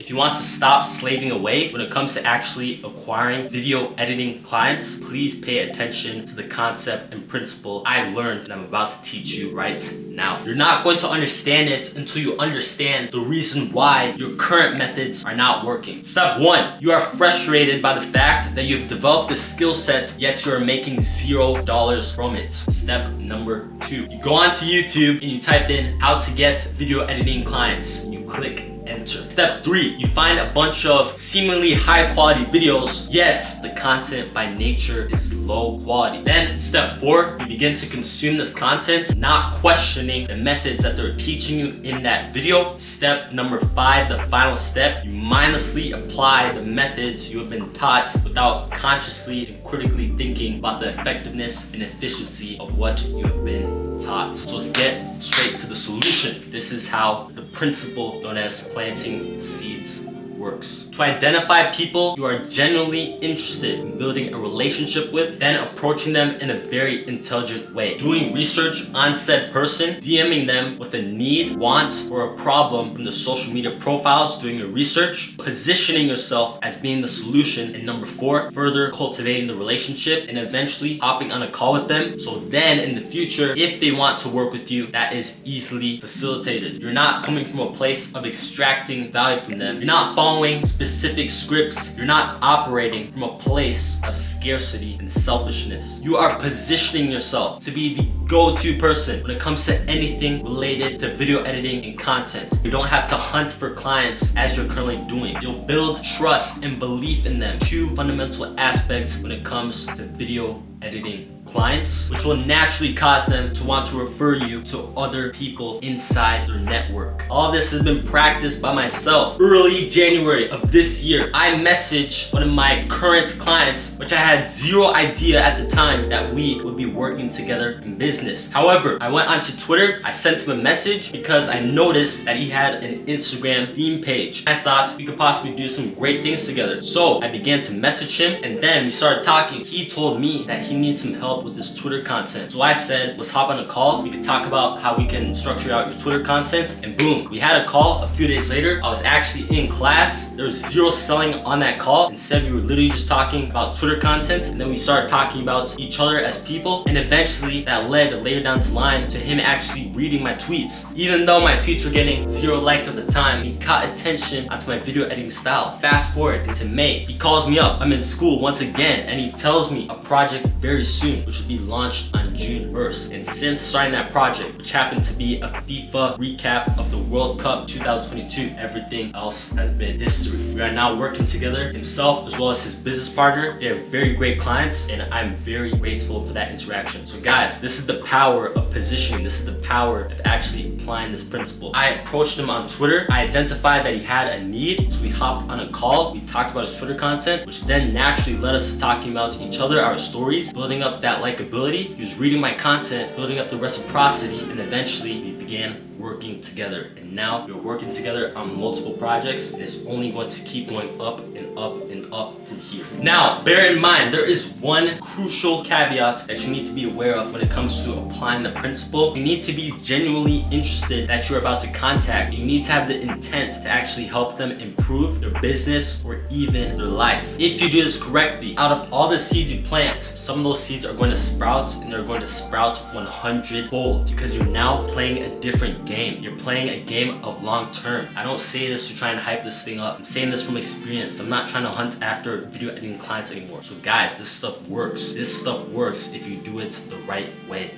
If you want to stop slaving away when it comes to actually acquiring video editing clients, please pay attention to the concept and principle I learned and I'm about to teach you right now. You're not going to understand it until you understand the reason why your current methods are not working. Step 1, you are frustrated by the fact that you've developed the skill set, yet you're making $0 from it. Step number 2, you go onto YouTube and you type in how to get video editing clients and you click enter. Step 3, you find a bunch of seemingly high quality videos, yet the content by nature is low quality. Then step 4, you begin to consume this content, not questioning the methods that they're teaching you in that video. Step number 5, the final step, you mindlessly apply the methods you have been taught without consciously and critically thinking about the effectiveness and efficiency of what you have been taught. So let's get straight to the solution. This is how the principle known as planting seeds works. To identify people you are genuinely interested in building a relationship with, then approaching them in a very intelligent way. Doing research on said person, DMing them with a need, want, or a problem from the social media profiles, doing your research, positioning yourself as being the solution, and number 4, further cultivating the relationship and eventually hopping on a call with them. So then in the future, if they want to work with you, that is easily facilitated. You're not coming from a place of extracting value from them. You're not following specific scripts. You're not operating from a place of scarcity and selfishness. You are positioning yourself to be the go-to person when it comes to anything related to video editing and content. You don't have to hunt for clients as you're currently doing. You'll build trust and belief in them. 2 fundamental aspects when it comes to video editing clients, which will naturally cause them to want to refer you to other people inside their network. All this has been practiced by myself. Early January of this year, I messaged one of my current clients, which I had zero idea at the time that we would be working together in business. However, I went onto Twitter, I sent him a message because I noticed that he had an Instagram theme page. I thought we could possibly do some great things together. So I began to message him and then we started talking. He told me that he needs some help with this Twitter content. So I said, let's hop on a call. We could talk about how we can structure out your Twitter content. And boom, we had a call. A few days later, I was actually in class. There was zero selling on that call. Instead, we were literally just talking about Twitter content. And then we started talking about each other as people. And eventually that led later down the line to him actually reading my tweets. Even though my tweets were getting 0 likes at the time, he caught attention onto my video editing style. Fast forward into May. He calls me up. I'm in school once again. And he tells me a project very soon, which will be launched on June 1st. And since starting that project, which happened to be a FIFA recap of the World Cup 2022, everything else has been history. We are now working together, himself as well as his business partner. They are very great clients and I'm very grateful for that interaction. So guys, this is the power of positioning. This is the power of actually applying this principle. I approached him on Twitter. I identified that he had a need, so we hopped on a call. We talked about his Twitter content, which then naturally led us to talking about each other, our stories, building up that likability. He was reading my content, building up the reciprocity, and eventually we began working together. And now we're working together on multiple projects and it's only going to keep going up and up and up from here. Now, bear in mind, there is one crucial caveat that you need to be aware of when it comes to applying the principle. You need to be genuinely interested that you're about to contact. You need to have the intent to actually help them improve their business or even their life. If you do this correctly, out of all the seeds you plant, some of those seeds are going to sprout and they're going to sprout 100-fold because you're now playing a different game. You're playing a game of long term. I don't say this to try and hype this thing up. I'm saying this from experience. I'm not trying to hunt after video editing clients anymore. So guys, this stuff works. This stuff works if you do it the right way.